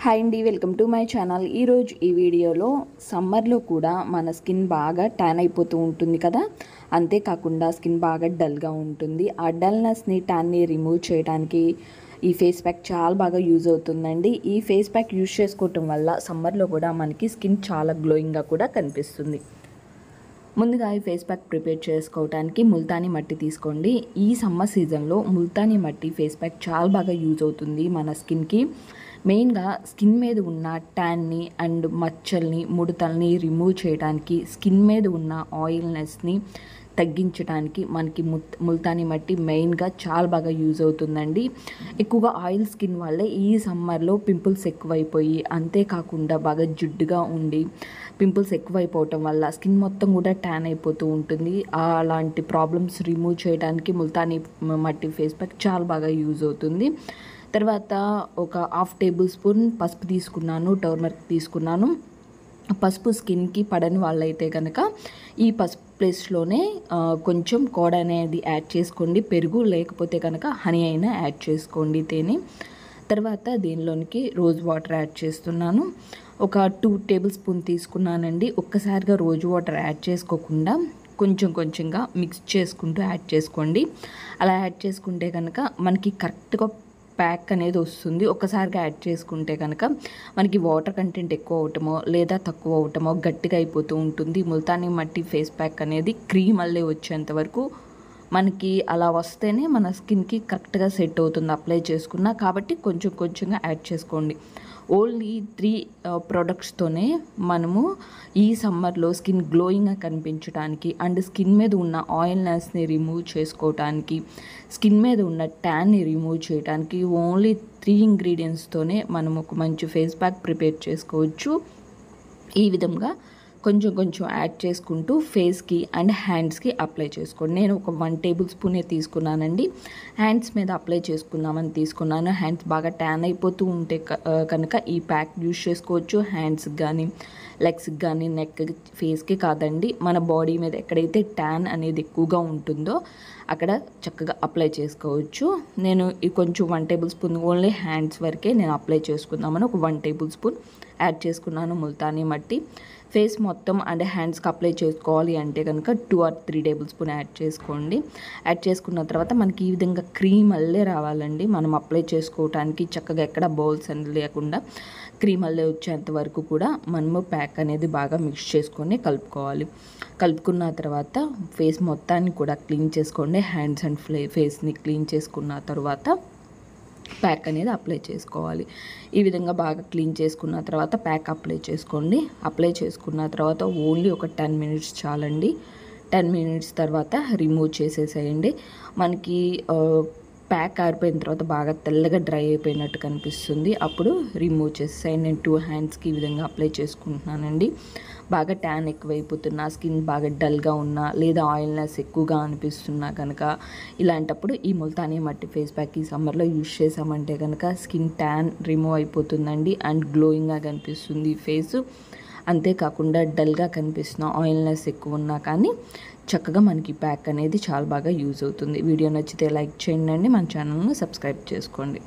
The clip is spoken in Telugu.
హాయ్ అండి, వెల్కమ్ టు మై ఛానల్. ఈరోజు ఈ వీడియోలో సమ్మర్లో కూడా మన స్కిన్ బాగా ట్యాన్ అయిపోతూ ఉంటుంది కదా, అంతేకాకుండా స్కిన్ బాగా డల్గా ఉంటుంది. ఆ డల్నెస్ని, ట్యాన్ని రిమూవ్ చేయడానికి ఈ ఫేస్ ప్యాక్ చాలా బాగా యూజ్ అవుతుందండి. ఈ ఫేస్ ప్యాక్ యూజ్ చేసుకోవటం వల్ల సమ్మర్లో కూడా మనకి స్కిన్ చాలా గ్లోయింగ్గా కూడా కనిపిస్తుంది. ముందుగా ఈ ఫేస్ ప్యాక్ ప్రిపేర్ చేసుకోవడానికి ముల్తానీ మట్టి తీసుకోండి. ఈ సమ్మర్ సీజన్లో ముల్తానీ మట్టి ఫేస్ ప్యాక్ చాలా బాగా యూజ్ అవుతుంది మన స్కిన్కి. మెయిన్గా స్కిన్ మీద ఉన్న ట్యాన్ని అండ్ మచ్చల్ని, ముడతల్ని రిమూవ్ చేయడానికి, స్కిన్ మీద ఉన్న ఆయిల్నెస్ని తగ్గించడానికి మనకి ముల్తానీ మట్టి మెయిన్గా చాలా బాగా యూజ్ అవుతుందండి. ఎక్కువగా ఆయిల్ స్కిన్ వల్లే ఈ సమ్మర్లో పింపుల్స్ ఎక్కువైపోయి, అంతేకాకుండా బాగా జిడ్డుగా ఉండి పింపుల్స్ ఎక్కువైపోవటం వల్ల స్కిన్ మొత్తం కూడా ట్యాన్ అయిపోతూ ఉంటుంది. అలాంటి ప్రాబ్లమ్స్ రిమూవ్ చేయడానికి ముల్తానీ మట్టి ఫేస్ ప్యాక్ చాలా బాగా యూజ్ అవుతుంది. తర్వాత ఒక 1/2 టేబుల్ స్పూన్ పసుపు తీసుకున్నాను, టర్మరిక్ తీసుకున్నాను. పసుపు స్కిన్కి పడని వాళ్ళైతే కనుక ఈ పసుపు ప్లేస్లోనే కొంచెం కోడ్ అనేది యాడ్ చేసుకోండి. పెరుగు లేకపోతే కనుక హనీ అయినా యాడ్ చేసుకోండి, తేనె. తర్వాత దీనిలోనికి రోజ్ వాటర్ యాడ్ చేస్తున్నాను. ఒక 2 టేబుల్ స్పూన్ తీసుకున్నానండి. ఒక్కసారిగా రోజ్ వాటర్ యాడ్ చేసుకోకుండా కొంచెం కొంచెంగా మిక్స్ చేసుకుంటూ యాడ్ చేసుకోండి. అలా యాడ్ చేసుకుంటే కనుక మనకి కరెక్ట్గా ప్యాక్ అనేది వస్తుంది. ఒక్కసారిగా యాడ్ చేసుకుంటే కనుక మనకి వాటర్ కంటెంట్ ఎక్కువ అవటమో లేదా తక్కువ అవటమో గట్టిగా అయిపోతూ ఉంటుంది. ముల్తానీ మట్టి ఫేస్ ప్యాక్ అనేది క్రీమ్ అల్లే వచ్చేంత వరకు మనకి అలా వస్తేనే మన స్కిన్కి కరెక్ట్గా సెట్ అవుతుంది అప్లై చేసుకున్నా. కాబట్టి కొంచెం కొంచెంగా యాడ్ చేసుకోండి. ఓన్లీ 3 ప్రోడక్ట్స్తోనే మనము ఈ సమ్మర్లో స్కిన్ గ్లోయింగ్గా కనిపించడానికి అండ్ స్కిన్ మీద ఉన్న ఆయిల్నెస్ని రిమూవ్ చేసుకోవడానికి, స్కిన్ మీద ఉన్న ట్యాన్ని రిమూవ్ చేయడానికి ఓన్లీ 3 ఇంగ్రీడియంట్స్తోనే మనం ఒక మంచి ఫేస్ ప్యాక్ ప్రిపేర్ చేసుకోవచ్చు. ఈ విధంగా కొంచెం కొంచెం యాడ్ చేసుకుంటూ ఫేస్కి అండ్ హ్యాండ్స్కి అప్లై చేసుకోండి. నేను ఒక 1 టేబుల్ స్పూనే తీసుకున్నానండి. హ్యాండ్స్ మీద అప్లై చేసుకుందామని తీసుకున్నాను. హ్యాండ్స్ బాగా ట్యాన్ అయిపోతూ ఉంటే కనుక ఈ ప్యాక్ యూజ్ చేసుకోవచ్చు. హ్యాండ్స్కి కానీ, లెగ్స్కి కానీ, నెక్, ఫేస్కి కాదండి, మన బాడీ మీద ఎక్కడైతే ట్యాన్ అనేది ఎక్కువగా ఉంటుందో అక్కడ చక్కగా అప్లై చేసుకోవచ్చు. నేను ఈ కొంచెం 1 టేబుల్ స్పూన్ ఓన్లీ హ్యాండ్స్ వరకే నేను అప్లై చేసుకుందామని ఒక 1 టేబుల్ స్పూన్ యాడ్ చేసుకున్నాను ముల్తానీ మట్టి. ఫేస్ మొత్తం అండ్ హ్యాండ్స్కి అప్లై చేసుకోవాలి అంటే కనుక 2 or 3 టేబుల్ స్పూన్ యాడ్ చేసుకోండి. యాడ్ చేసుకున్న తర్వాత మనకి ఈ విధంగా క్రీమ్ అల్లే రావాలండి. మనం అప్లై చేసుకోవడానికి చక్కగా ఎక్కడ బౌల్స్ అనేది లేకుండా క్రీమ్ అల్లే వచ్చేంత వరకు కూడా మనము ప్యాక్ అనేది బాగా మిక్స్ చేసుకొని కలుపుకోవాలి. కలుపుకున్న తర్వాత ఫేస్ మొత్తాన్ని కూడా క్లీన్ చేసుకోండి. హ్యాండ్స్ అండ్ ఫేస్ని క్లీన్ చేసుకున్న తర్వాత ప్యాక్ అనేది అప్లై చేసుకోవాలి. ఈ విధంగా బాగా క్లీన్ చేసుకున్న తర్వాత ప్యాక్ అప్లై చేసుకోండి. అప్లై చేసుకున్న తర్వాత ఓన్లీ ఒక 10 మినిట్స్ చాలండి. 10 మినిట్స్ తర్వాత రిమూవ్ చేసేసేయండి. మనకి ప్యాక్ ఆరిపోయిన తర్వాత బాగా తెల్లగా డ్రై అయిపోయినట్టు కనిపిస్తుంది. అప్పుడు రిమూవ్ చేసేయండి. నేను 2 హ్యాండ్స్కి ఈ విధంగా అప్లై చేసుకుంటున్నానండి. బాగా ట్యాన్ ఎక్కువైపోతున్నా, స్కిన్ బాగా డల్గా ఉన్నా లేదా ఆయిల్నెస్ ఎక్కువగా అనిపిస్తున్నా కనుక ఇలాంటప్పుడు ఈ ముల్తానీ మట్టి ఫేస్ ప్యాక్ ఈ సమ్మర్లో యూజ్ చేసామంటే కనుక స్కిన్ ట్యాన్ రిమూవ్ అయిపోతుందండి అండ్ గ్లోయింగ్గా కనిపిస్తుంది ఫేసు. అంతేకాకుండా డల్గా కనిపిస్తున్న, ఆయిల్నెస్ ఎక్కువ ఉన్నా కానీ చక్కగా మనకి ప్యాక్ అనేది చాలా బాగా యూజ్ అవుతుంది. వీడియో నచ్చితే లైక్ చేయండి, మన ఛానల్ను సబ్స్క్రైబ్ చేసుకోండి.